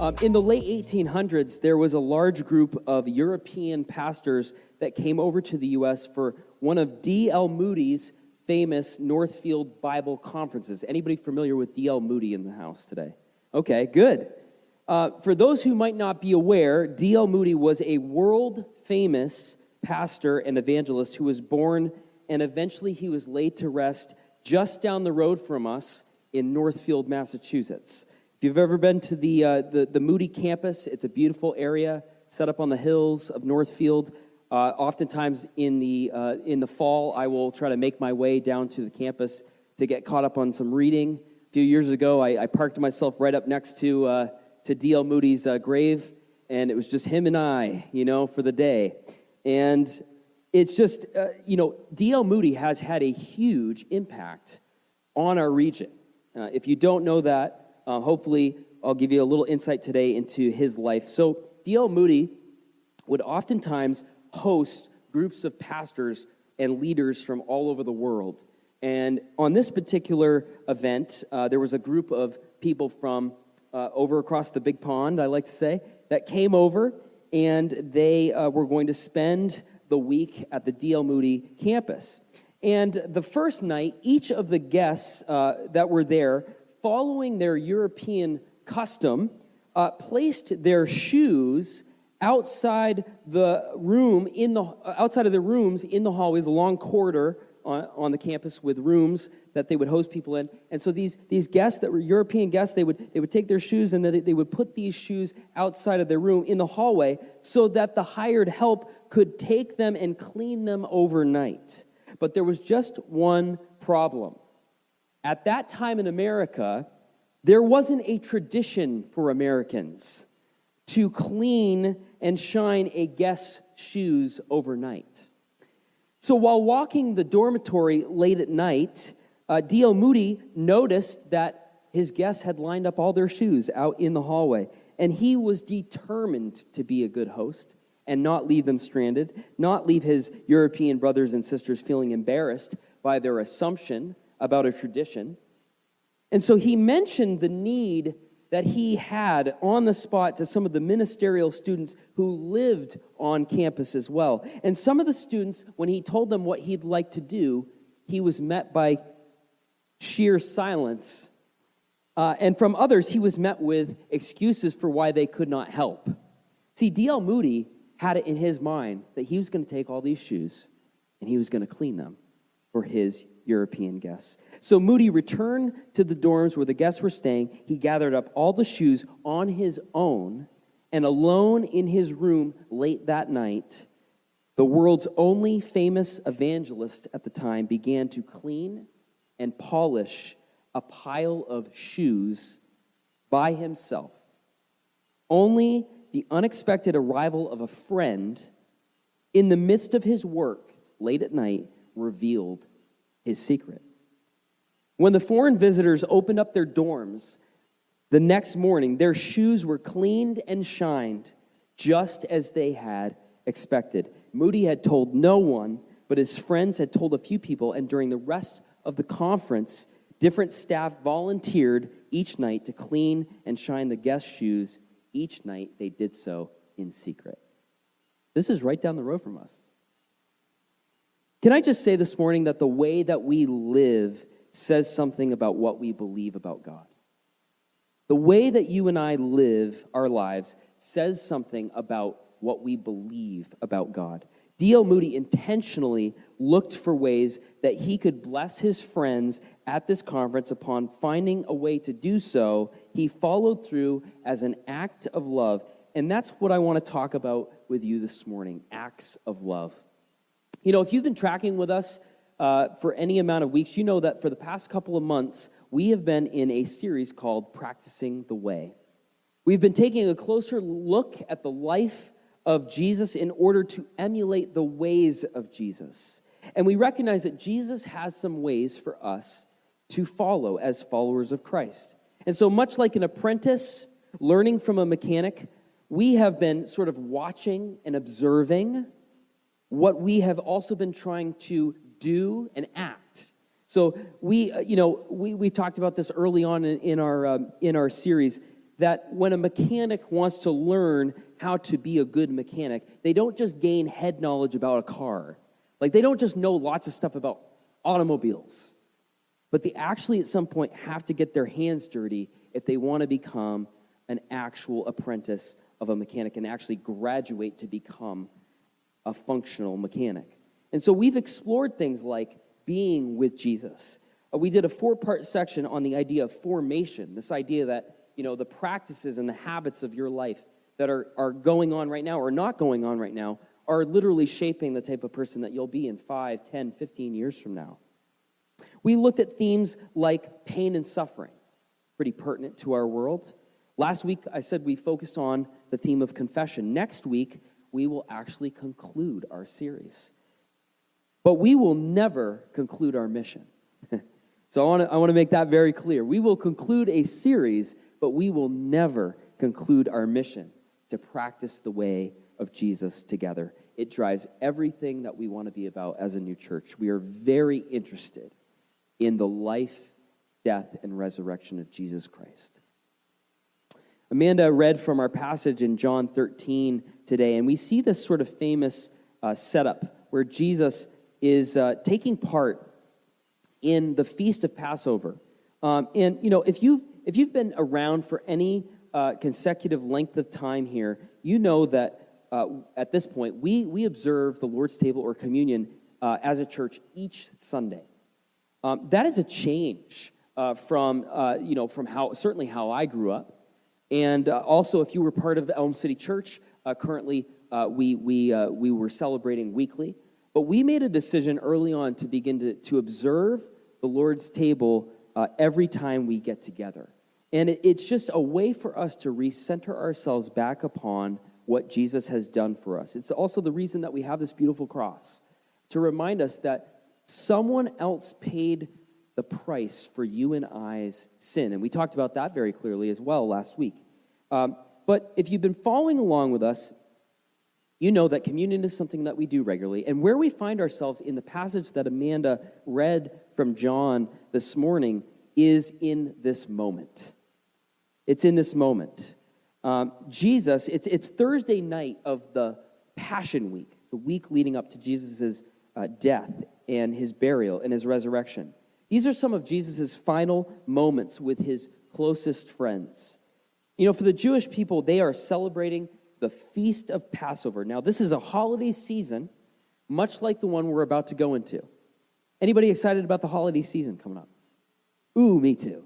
In the late 1800s, there was a large group of European pastors that came over to the U.S. for one of D.L. Moody's famous Northfield Bible conferences. Anybody familiar with D.L. Moody in the house today? Okay, good. For those who might not be aware, D.L. Moody was a world-famous pastor and evangelist who was born, and eventually he was laid to rest just down the road from us in Northfield, Massachusetts. If you've ever been to the Moody campus, it's a beautiful area set up on the hills of Northfield. Oftentimes in the fall, I will try to make my way down to the campus to get caught up on some reading. A few years ago, I parked myself right up next to D.L. Moody's grave, and it was just him and I, for the day. And it's just, D.L. Moody has had a huge impact on our region. If you don't know that, hopefully I'll give you a little insight today into his life. So D.L. Moody would oftentimes host groups of pastors and leaders from all over the world. And on this particular event, there was a group of people from over across the big pond, I like to say, that came over, and they were going to spend the week at the D.L. Moody campus. And the first night, each of the guests that were there, following their European custom, placed their shoes outside the rooms in the hallways, a long corridor on the campus with rooms that they would host people in. And so these guests that were European guests, they would take their shoes and they would put these shoes outside of their room in the hallway so that the hired help could take them and clean them overnight. But there was just one problem. At that time in America, there wasn't a tradition for Americans to clean and shine a guest's shoes overnight. So while walking the dormitory late at night, D.L. Moody noticed that his guests had lined up all their shoes out in the hallway, and he was determined to be a good host and not leave them stranded, not leave his European brothers and sisters feeling embarrassed by their assumption about a tradition. And so he mentioned the need that he had on the spot to some of the ministerial students who lived on campus as well. And some of the students, when he told them what he'd like to do, he was met by sheer silence. And from others, he was met with excuses for why they could not help. See, D.L. Moody had it in his mind that he was going to take all these shoes and he was going to clean them for his European guests. So Moody returned to the dorms where the guests were staying. He gathered up all the shoes on his own, and alone in his room late that night, the world's only famous evangelist at the time began to clean and polish a pile of shoes by himself. Only the unexpected arrival of a friend in the midst of his work late at night revealed his secret. When the foreign visitors opened up their dorms the next morning, their shoes were cleaned and shined just as they had expected. Moody had told no one, but his friends had told a few people, and during the rest of the conference, different staff volunteered each night to clean and shine the guest shoes. Each night they did so in secret. This is right down the road from us. Can I just say this morning that the way that we live says something about what we believe about God? The way that you and I live our lives says something about what we believe about God. D.L. Moody intentionally looked for ways that he could bless his friends at this conference. Upon finding a way to do so, he followed through as an act of love. And that's what I want to talk about with you this morning, acts of love. You know, if you've been tracking with us for any amount of weeks, you know that for the past couple of months, we have been in a series called Practicing the Way. We've been taking a closer look at the life of Jesus in order to emulate the ways of Jesus. And we recognize that Jesus has some ways for us to follow as followers of Christ. And so much like an apprentice learning from a mechanic, we have been sort of watching and observing what we have also been trying to do and act. So we talked about this early on in our series. that when a mechanic wants to learn how to be a good mechanic, they don't just gain head knowledge about a car. Like, they don't just know lots of stuff about automobiles. But they actually, at some point, have to get their hands dirty if they want to become an actual apprentice of a mechanic and actually graduate to become a functional mechanic. And so we've explored things like being with Jesus. We did a 4-part section on the idea of formation, this idea that, the practices and the habits of your life that are going on right now or not going on right now are literally shaping the type of person that you'll be in 5, 10, 15 years from now. We looked at themes like pain and suffering, pretty pertinent to our world. Last week, I said we focused on the theme of confession. Next week, we will actually conclude our series. But we will never conclude our mission. So I want to make that very clear. We will conclude a series, but we will never conclude our mission to practice the way of Jesus together. It drives everything that we want to be about as a new church. We are very interested in the life, death, and resurrection of Jesus Christ. Amanda read from our passage in John 13 today, and we see this sort of famous setup where Jesus is taking part in the Feast of Passover. If you've been around for any consecutive length of time here, you know that at this point we observe the Lord's table or communion as a church each Sunday. That is a change from how I grew up. And also, if you were part of Elm City Church, currently we were celebrating weekly. But we made a decision early on to begin to observe the Lord's table every time we get together. And it's just a way for us to recenter ourselves back upon what Jesus has done for us. It's also the reason that we have this beautiful cross, to remind us that someone else paid the price for you and I's sin. And we talked about that very clearly as well last week. But if you've been following along with us, you know that communion is something that we do regularly. And where we find ourselves in the passage that Amanda read from John this morning is in this moment. It's in this moment. Jesus, it's Thursday night of the Passion Week, the week leading up to Jesus' death and his burial and his resurrection. These are some of Jesus' final moments with his closest friends. For the Jewish people, they are celebrating the Feast of Passover. Now, this is a holiday season, much like the one we're about to go into. Anybody excited about the holiday season coming up? Ooh, me too.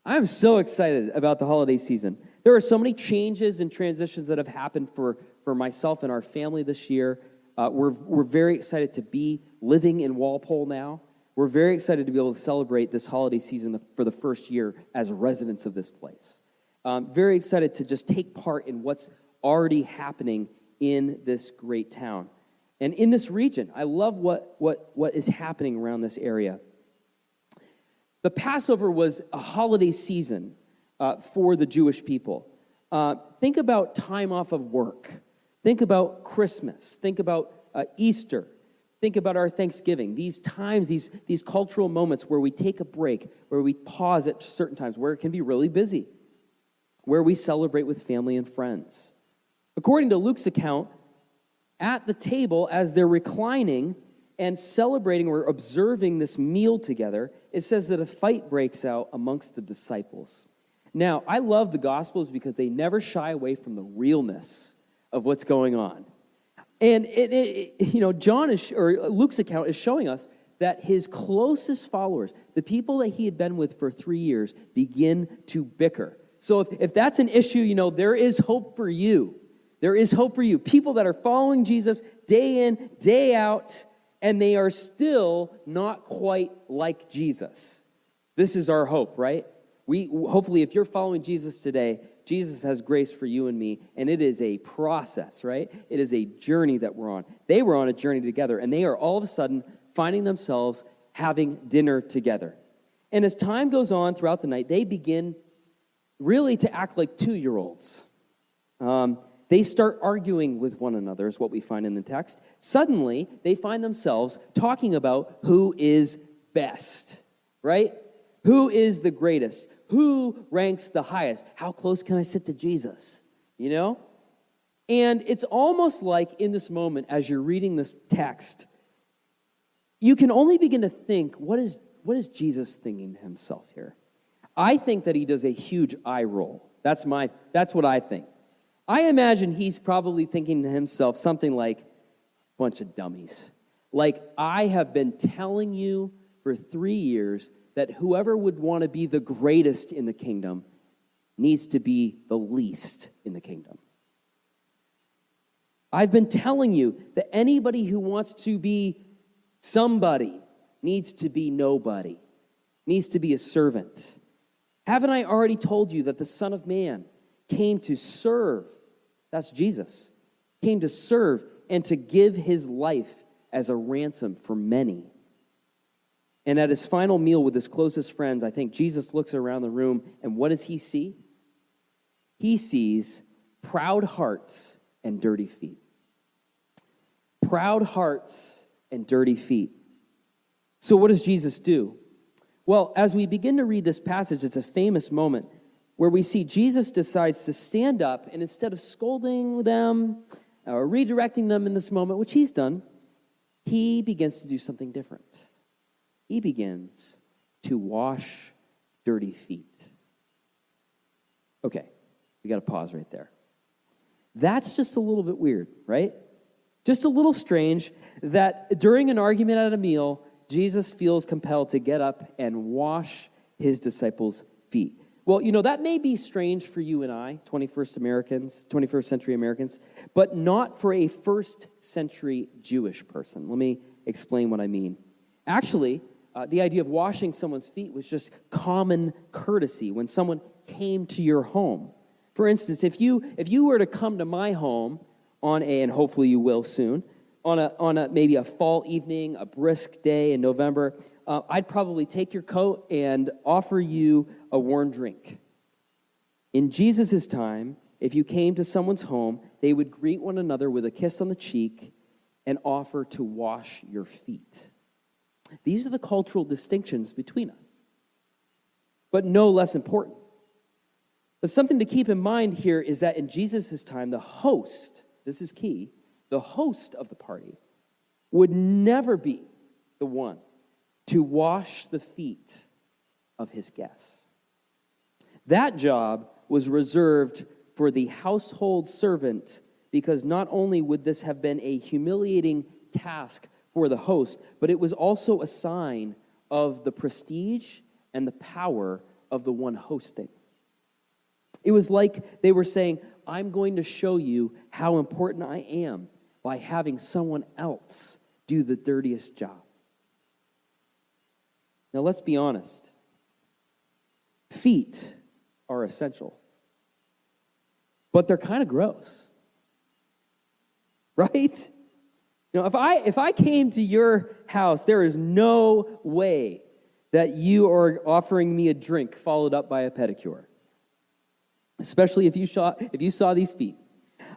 I'm so excited about the holiday season. There are so many changes and transitions that have happened for myself and our family this year. We're very excited to be living in Walpole now. We're very excited to be able to celebrate this holiday season for the first year as residents of this place. Very excited to just take part in what's already happening in this great town. And in this region, I love what is happening around this area. The Passover was a holiday season for the Jewish people. Think about time off of work. Think about Christmas. Think about Easter. Think about our Thanksgiving. These times, these cultural moments where we take a break, where we pause at certain times, where it can be really busy, where we celebrate with family and friends. According to Luke's account, at the table, as they're reclining and celebrating or observing this meal together, it says that a fight breaks out amongst the disciples. Now, I love the Gospels because they never shy away from the realness of what's going on. And Luke's account is showing us that his closest followers, the people that he had been with for 3 years, begin to bicker. So if that's an issue, there is hope for you. There is hope for you. People that are following Jesus day in, day out, and they are still not quite like Jesus. This is our hope, right? Hopefully, if you're following Jesus today, Jesus has grace for you and me, and it is a process, right? It is a journey that we're on. They were on a journey together, and they are all of a sudden finding themselves having dinner together. And as time goes on throughout the night, they begin really to act like 2-year-olds. They start arguing with one another, is what we find in the text. Suddenly, they find themselves talking about who is best, right? Who is the greatest? Who ranks the highest? How close can I sit to Jesus? You know? And it's almost like in this moment, as you're reading this text, you can only begin to think, what is Jesus thinking to himself here? I think that he does a huge eye roll. That's what I think. I imagine he's probably thinking to himself something like, bunch of dummies. Like, I have been telling you for 3 years that whoever would want to be the greatest in the kingdom needs to be the least in the kingdom. I've been telling you that anybody who wants to be somebody needs to be nobody, needs to be a servant. Haven't I already told you that the Son of Man came to serve? That's Jesus. Came to serve and to give his life as a ransom for many. And at his final meal with his closest friends, I think Jesus looks around the room, and what does he see? He sees proud hearts and dirty feet. Proud hearts and dirty feet. So what does Jesus do? Well, as we begin to read this passage, it's a famous moment where we see Jesus decides to stand up, and instead of scolding them or redirecting them in this moment, which he's done, he begins to do something different. He begins to wash dirty feet. Okay, we got to pause right there. That's just a little bit weird, right? Just a little strange that during an argument at a meal, Jesus feels compelled to get up and wash his disciples' feet. Well, that may be strange for you and I, 21st century Americans, but not for a first century Jewish person. Let me explain what I mean. Actually, the idea of washing someone's feet was just common courtesy when someone came to your home. For instance, if you were to come to my home and hopefully you will soon, on a maybe a fall evening, a brisk day in November, I'd probably take your coat and offer you a warm drink. In Jesus' time, if you came to someone's home, they would greet one another with a kiss on the cheek and offer to wash your feet. These are the cultural distinctions between us, but no less important. But something to keep in mind here is that in Jesus' time, the host, this is key, the host of the party would never be the one to wash the feet of his guests. That job was reserved for the household servant, because not only would this have been a humiliating task for the host, but it was also a sign of the prestige and the power of the one hosting. It was like they were saying, I'm going to show you how important I am by having someone else do the dirtiest job. Now, let's be honest. Feet are essential, but they're kind of gross, right? If I came to your house, there is no way that you are offering me a drink followed up by a pedicure, especially if you saw these feet.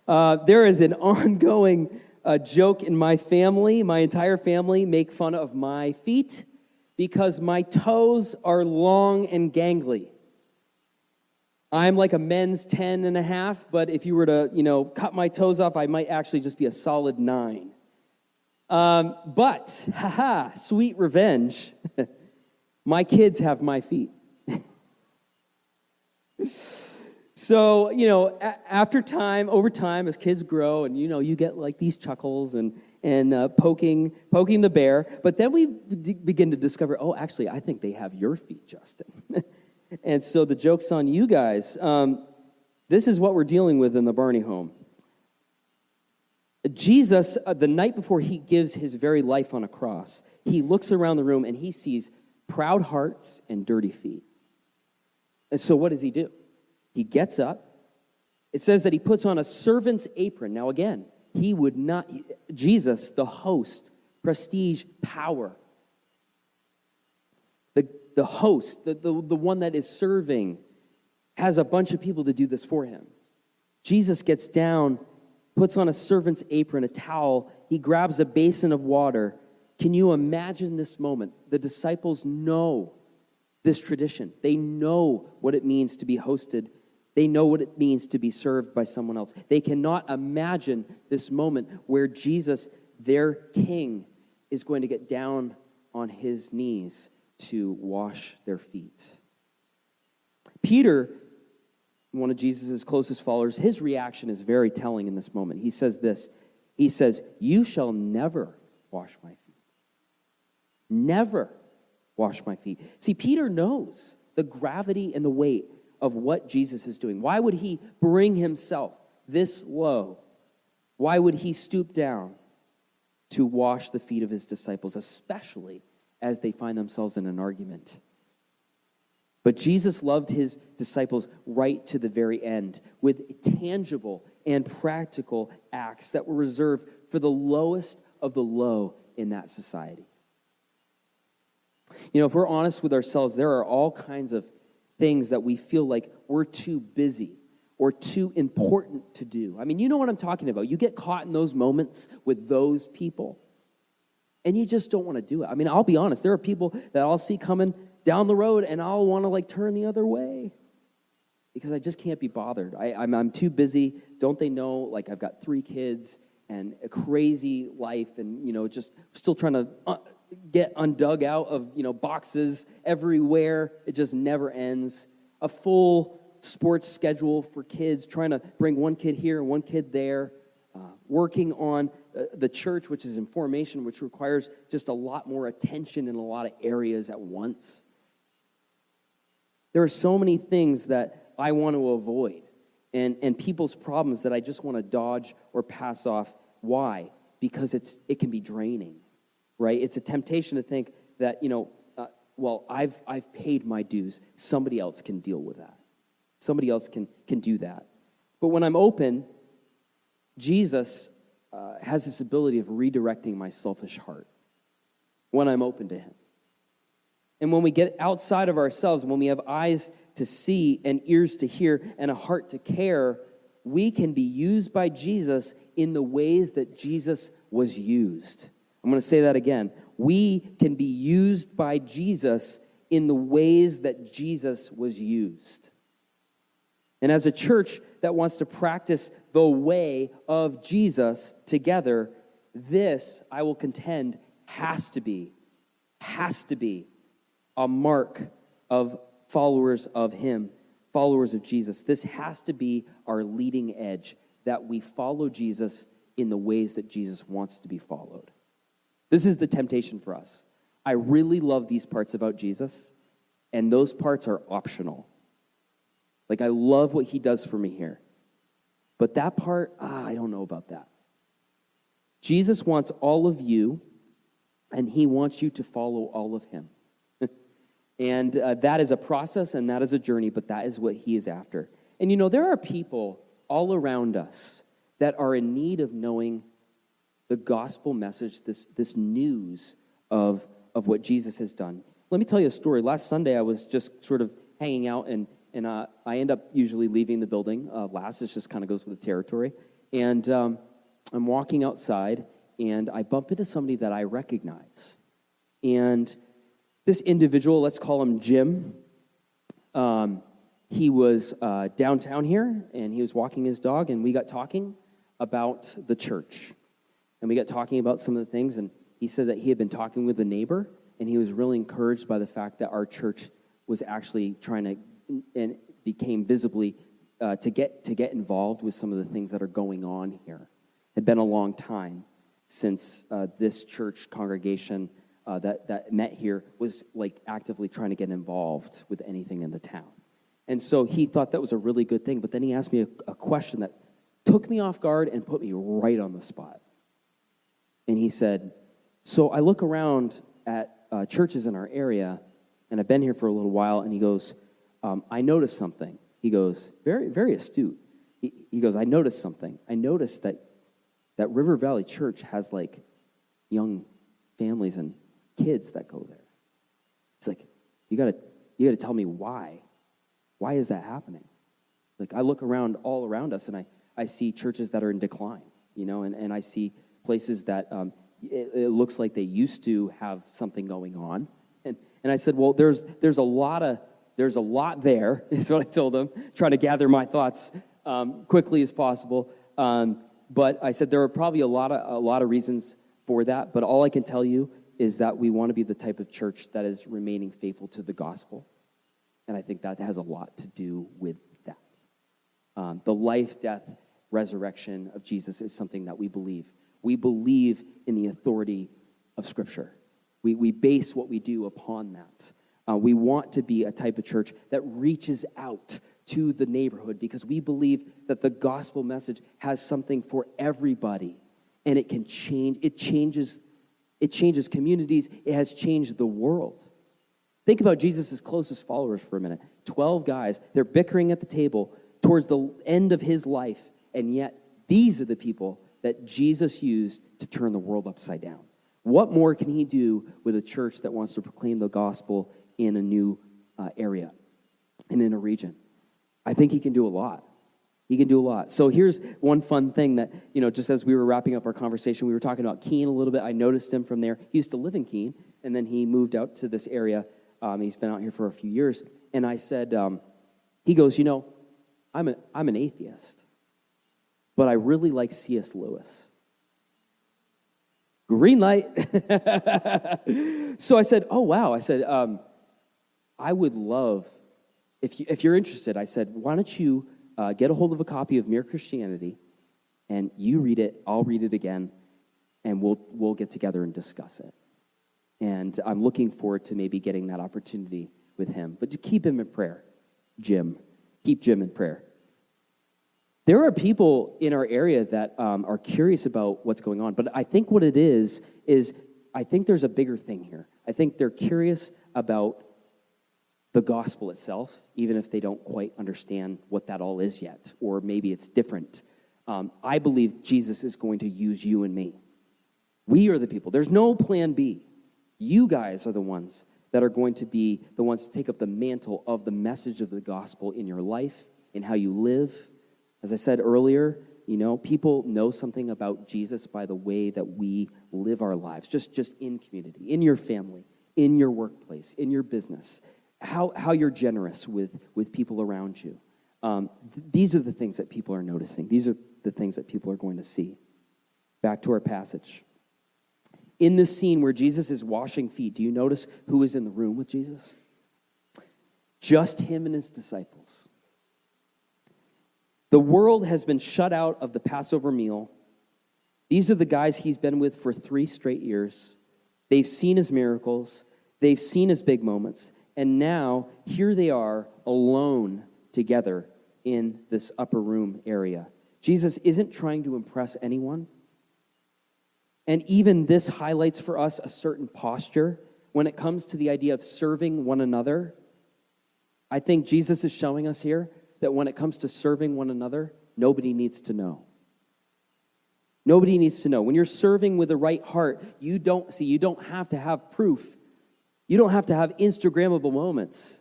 There is an ongoing joke in my family. My entire family make fun of my feet because my toes are long and gangly. I'm like a men's 10 and a half, but if you were to, cut my toes off, I might actually just be a solid 9. But, sweet revenge, my kids have my feet. So, over time, as kids grow, and, you get like these chuckles and poking the bear. But then we begin to discover, actually, I think they have your feet, Justin. And so the joke's on you guys. This is what we're dealing with in the Barney home. Jesus, the night before he gives his very life on a cross, he looks around the room and he sees proud hearts and dirty feet. And so what does he do? He gets up. It says that he puts on a servant's apron. Now again, Jesus, the host, prestige, power. The host, the one that is serving, has a bunch of people to do this for him. Jesus gets down, puts on a servant's apron, a towel. He grabs a basin of water. Can you imagine this moment? The disciples know this tradition. They know what it means to be hosted. They know what it means to be served by someone else. They cannot imagine this moment where Jesus, their king, is going to get down on his knees to wash their feet. Peter, one of Jesus' closest followers, his reaction is very telling in this moment. He says this. He says, "You shall never wash my feet." Never wash my feet. See, Peter knows the gravity and the weight of what Jesus is doing. Why would he bring himself this low? Why would he stoop down to wash the feet of his disciples, especially as they find themselves in an argument? But Jesus loved his disciples right to the very end with tangible and practical acts that were reserved for the lowest of the low in that society. You know, if we're honest with ourselves, there are all kinds of things that we feel like we're too busy or too important to do. I mean, you know what I'm talking about. You get caught in those moments with those people, and you just don't want to do it. I mean, I'll be honest. There are people that I'll see coming down the road, and I'll want to turn the other way because I just can't be bothered. I'm too busy. Don't they know? I've got 3 kids and a crazy life, and just still trying to get undug out of boxes everywhere. It just never ends. A full sports schedule for kids, trying to bring one kid here and one kid there. Working on the church, which is in formation, which requires just a lot more attention in a lot of areas at once. There are so many things that I want to avoid, and people's problems that I just want to dodge or pass off. Why? Because it can be draining, right? It's a temptation to think that, I've paid my dues. Somebody else can deal with that. Somebody else can do that. But when I'm open, Jesus has this ability of redirecting my selfish heart when I'm open to him. And when we get outside of ourselves, when we have eyes to see and ears to hear and a heart to care, we can be used by Jesus in the ways that Jesus was used. I'm going to say that again. We can be used by Jesus in the ways that Jesus was used. And as a church that wants to practice the way of Jesus together, this, I will contend, has to be a mark of followers of him, followers of Jesus. This has to be our leading edge, that we follow Jesus in the ways that Jesus wants to be followed. This is the temptation for us. I really love these parts about Jesus, and those parts are optional. I love what he does for me here. But that part, I don't know about that. Jesus wants all of you, and he wants you to follow all of him. And that is a process, and that is a journey, but that is what he is after. And there are people all around us that are in need of knowing the gospel message, this news of what Jesus has done. Let me tell you a story. Last Sunday, I was just sort of hanging out, and I end up usually leaving the building last. It just kind of goes with the territory. And I'm walking outside, and I bump into somebody that I recognize. And this individual, let's call him Jim, he was downtown here, and he was walking his dog, and we got talking about the church. And we got talking about some of the things, and he said that he had been talking with a neighbor, and he was really encouraged by the fact that our church was actually trying to, and became visibly, to get involved with some of the things that are going on here. It had been a long time since this church congregation that met here was actively trying to get involved with anything in the town. And so he thought that was a really good thing, but then he asked me a question that took me off guard and put me right on the spot. And he said, so I look around at churches in our area, and I've been here for a little while, and he goes, I noticed something. He goes, very, very astute. He goes, I noticed something. I noticed that River Valley Church has young families and kids that go there. It's you gotta tell me why. Why is that happening? I look around all around us, and I see churches that are in decline, and I see places that it looks like they used to have something going on, and And I said, well, there's a lot there, is what I told him, trying to gather my thoughts quickly as possible. But I said there are probably a lot of reasons for that, but all I can tell you is that we want to be the type of church that is remaining faithful to the gospel. And I think that has a lot to do with that. The life, death, resurrection of Jesus is something that we believe. We believe in the authority of Scripture. We base what we do upon that. We want to be a type of church that reaches out to the neighborhood because we believe that the gospel message has something for everybody, and it can change. It changes communities. It has changed the world. Think about Jesus' closest followers for a minute. 12 guys. They're bickering at the table towards the end of his life, and yet these are the people that Jesus used to turn the world upside down. What more can he do with a church that wants to proclaim the gospel in a new area and in a region? I think he can do a lot. He can do a lot. So here's one fun thing that, just as we were wrapping up our conversation, we were talking about Keene a little bit. I noticed him from there. He used to live in Keene, and then he moved out to this area. He's been out here for a few years. And I said, he goes, I'm an atheist, but I really like C.S. Lewis. Green light. So I said, oh, wow. I said, I would love, if you're interested, I said, why don't you get a hold of a copy of Mere Christianity, and you read it, I'll read it again, and we'll get together and discuss it. And I'm looking forward to maybe getting that opportunity with him. But to keep him in prayer, Jim. Keep Jim in prayer. There are people in our area that are curious about what's going on, but I think what it is I think there's a bigger thing here. I think they're curious about the gospel itself, even if they don't quite understand what that all is yet, or maybe it's different. I believe Jesus is going to use you and me. We are the people. There's no plan B. You guys are the ones that are going to be the ones to take up the mantle of the message of the gospel in your life, in how you live. As I said earlier, people know something about Jesus by the way that we live our lives, just in community, in your family, in your workplace, in your business, how you're generous with people around you. These are the things that people are noticing. These are the things that people are going to see. Back to our passage. In this scene where Jesus is washing feet, do you notice who is in the room with Jesus? Just him and his disciples. The world has been shut out of the Passover meal. These are the guys he's been with for 3 straight years. They've seen his miracles. They've seen his big moments. And now, here they are alone together in this upper room area. Jesus isn't trying to impress anyone. And even this highlights for us a certain posture when it comes to the idea of serving one another. I think Jesus is showing us here that when it comes to serving one another, nobody needs to know. Nobody needs to know. When you're serving with the right heart, you don't have to have proof. You don't have to have Instagrammable moments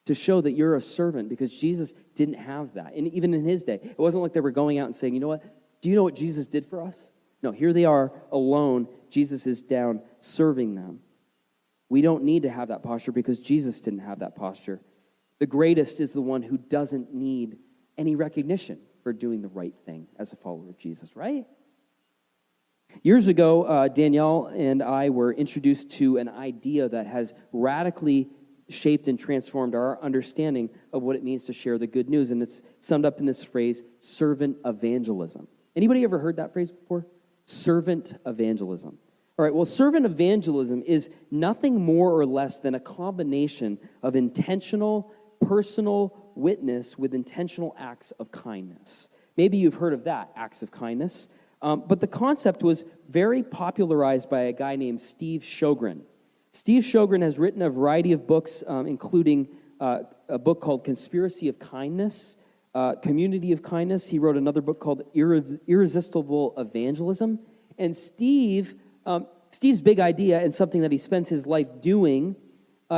to show that you're a servant, because Jesus didn't have that. And even in his day, it wasn't like they were going out and saying, you know what? Do you know what Jesus did for us? No, here they are alone. Jesus is down serving them. We don't need to have that posture because Jesus didn't have that posture. The greatest is the one who doesn't need any recognition for doing the right thing as a follower of Jesus, right? Years ago, Danielle and I were introduced to an idea that has radically shaped and transformed our understanding of what it means to share the good news, and it's summed up in this phrase, servant evangelism. Anybody ever heard that phrase before? Servant evangelism. All right, well, servant evangelism is nothing more or less than a combination of intentional, personal witness with intentional acts of kindness. Maybe you've heard of that, acts of kindness. But the concept was very popularized by a guy named Steve Sjogren. Steve Sjogren has written a variety of books, including a book called Conspiracy of Kindness, Community of Kindness. He wrote another book called Irresistible Evangelism. And Steve's big idea, and something that he spends his life doing,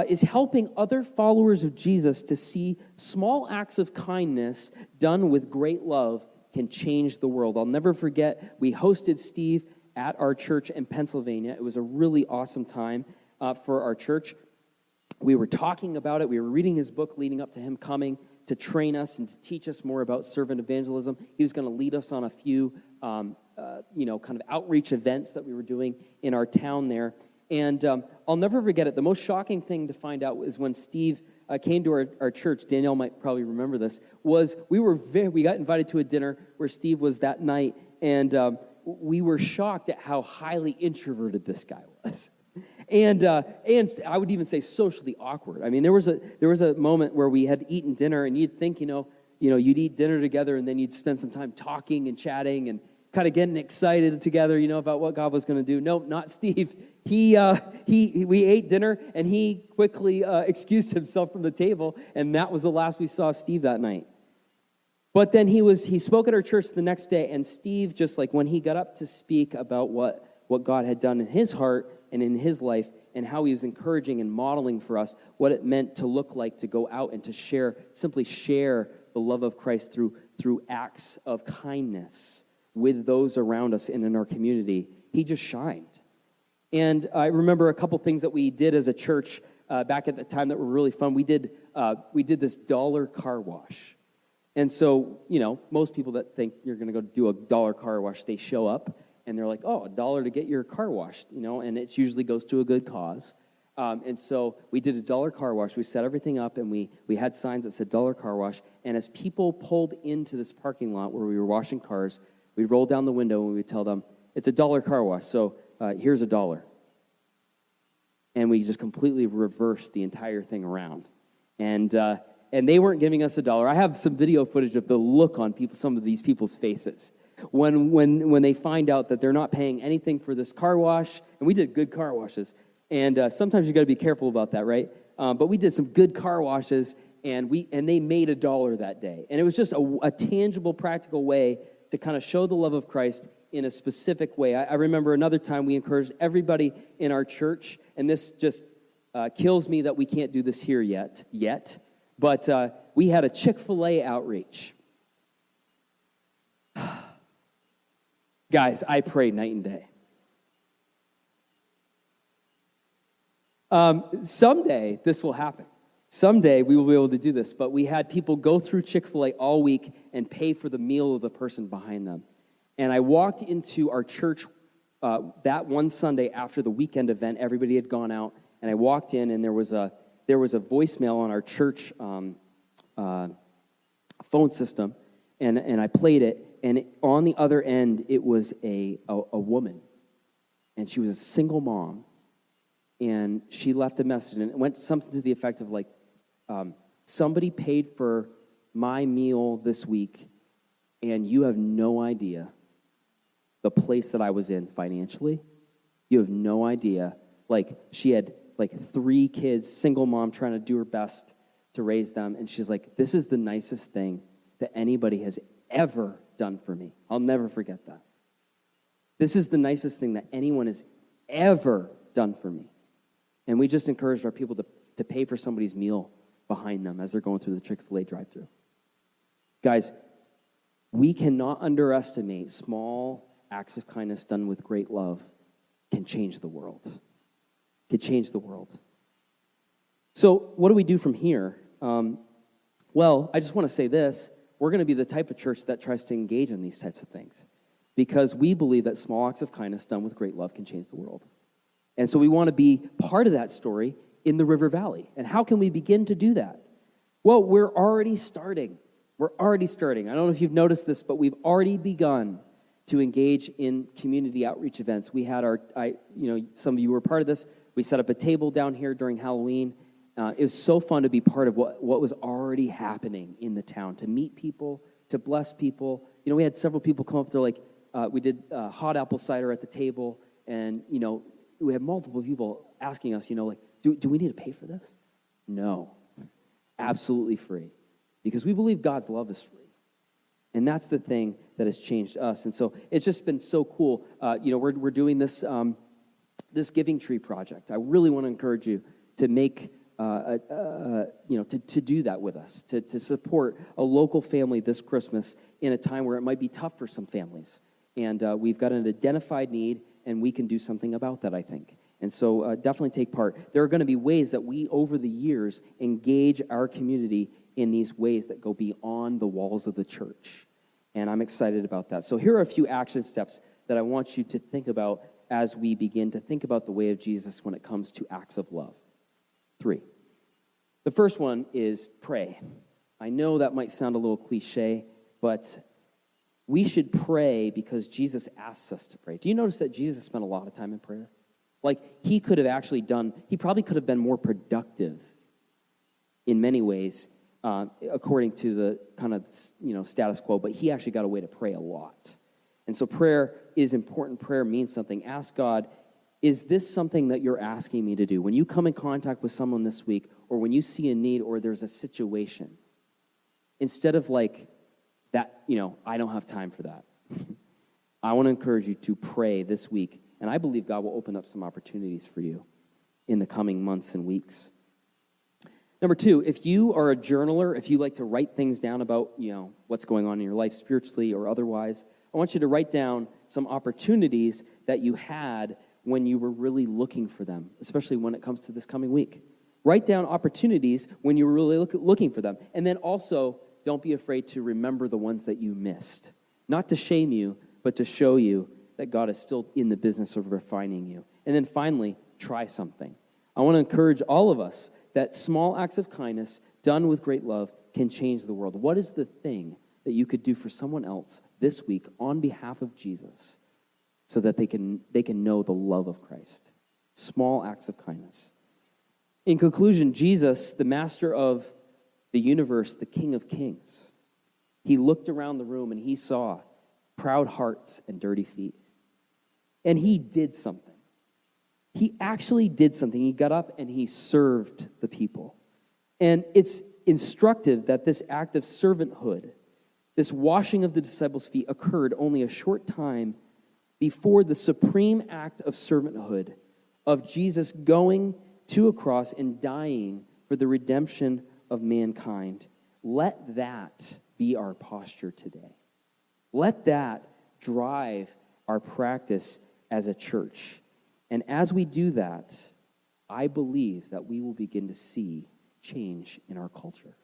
is helping other followers of Jesus to see small acts of kindness done with great love can change the world. I'll never forget, we hosted Steve at our church in Pennsylvania. It was a really awesome time for our church. we were talking about it. We were reading his book leading up to him coming to train us and to teach us more about servant evangelism. He was going to lead us on a few, kind of outreach events that we were doing in our town there. And I'll never forget it. The most shocking thing to find out was when Steve came to our church. Danielle might probably remember this. Was we got invited to a dinner where Steve was that night, and we were shocked at how highly introverted this guy was. And I would even say socially awkward. I mean, there was a moment where we had eaten dinner, and you'd think, you'd eat dinner together, and then you'd spend some time talking and chatting and kind of getting excited together, about what God was going to do. Nope, not Steve. We ate dinner, and he quickly excused himself from the table, and that was the last we saw Steve that night. But then he spoke at our church the next day, and Steve, just like when he got up to speak about what God had done in his heart and in his life, and how he was encouraging and modeling for us what it meant to look like, to go out and to simply share the love of Christ through acts of kindness with those around us and in our community, he just shined. And I remember a couple things that we did as a church back at the time that were really fun. We did this dollar car wash. And so, most people that think you're going to go do a dollar car wash, they show up, and they're like, oh, $1 to get your car washed, and it usually goes to a good cause. And so we did a dollar car wash. We set everything up, and we had signs that said dollar car wash. And as people pulled into this parking lot where we were washing cars, we'd roll down the window, and we'd tell them, it's a dollar car wash, so here's $1. And we just completely reversed the entire thing around. And they weren't giving us $1. I have some video footage of the look on some of these people's faces when they find out that they're not paying anything for this car wash. And we did good car washes. And sometimes you got to be careful about that, right? But we did some good car washes, and they made $1 that day. And it was just a tangible, practical way to kind of show the love of Christ in a specific way. I remember another time we encouraged everybody in our church, and this just kills me that we can't do this here yet, but we had a Chick-fil-A outreach. Guys, I prayed night and day. Someday this will happen. Someday we will be able to do this, but we had people go through Chick-fil-A all week and pay for the meal of the person behind them. And I walked into our church that one Sunday after the weekend event. Everybody had gone out, and I walked in, and there was a voicemail on our church phone system, and I played it, and on the other end, it was a woman, and she was a single mom, and she left a message, and it went something to the effect of like, somebody paid for my meal this week, and you have no idea the place that I was in financially. You have no idea. Like, she had like 3 kids, single mom, trying to do her best to raise them, and she's like, this is the nicest thing that anybody has ever done for me. I'll never forget that. This is the nicest thing that anyone has ever done for me. And we just encouraged our people to pay for somebody's meal behind them as they're going through the Chick-fil-A drive-thru. Guys, we cannot underestimate small acts of kindness done with great love can change the world. Can change the world. So what do we do from here? Well, I just want to say this. We're going to be the type of church that tries to engage in these types of things because we believe that small acts of kindness done with great love can change the world. And so we want to be part of that story in the River Valley. And how can we begin to do that? Well, we're already starting. I don't know if you've noticed this, but we've already begun to engage in community outreach events. We had some of you were part of this. We set up a table down here during Halloween. It was so fun to be part of what was already happening in the town, to meet people, to bless people. We had several people come up. They're like, we did hot apple cider at the table, and, we had multiple people asking us, do we need to pay for this? No, absolutely free, because we believe God's love is free. And that's the thing that has changed us. And so it's just been so cool. We're doing this this Giving Tree project. I really want to encourage you to make to do that with us, to support a local family this Christmas in a time where it might be tough for some families. And we've got an identified need, and we can do something about that, I think. And so definitely take part. There are going to be ways that we, over the years, engage our community in these ways that go beyond the walls of the church. And I'm excited about that. So here are a few action steps that I want you to think about as we begin to think about the way of Jesus when it comes to acts of love. 3. The first one is pray. I know that might sound a little cliche, but we should pray because Jesus asks us to pray. Do you notice that Jesus spent a lot of time in prayer? Like, he probably could have been more productive in many ways, according to the kind of, status quo, but he actually got away to pray a lot. And so prayer is important. Prayer means something. Ask God, is this something that you're asking me to do? When you come in contact with someone this week, or when you see a need, or there's a situation, instead of like that, I don't have time for that. I want to encourage you to pray this week, and I believe God will open up some opportunities for you in the coming months and weeks. Number 2, if you are a journaler, if you like to write things down about, what's going on in your life spiritually or otherwise, I want you to write down some opportunities that you had when you were really looking for them, especially when it comes to this coming week. Write down opportunities when you were really looking for them. And then also, don't be afraid to remember the ones that you missed. Not to shame you, but to show you that God is still in the business of refining you. And then finally, try something. I want to encourage all of us that small acts of kindness done with great love can change the world. What is the thing that you could do for someone else this week on behalf of Jesus so that they can know the love of Christ? Small acts of kindness. In conclusion, Jesus, the master of the universe, the King of Kings, he looked around the room and he saw proud hearts and dirty feet. And he did something. He actually did something. He got up and he served the people. And it's instructive that this act of servanthood, this washing of the disciples' feet, occurred only a short time before the supreme act of servanthood of Jesus going to a cross and dying for the redemption of mankind. Let that be our posture today. Let that drive our practice as a church. And as we do that, I believe that we will begin to see change in our culture.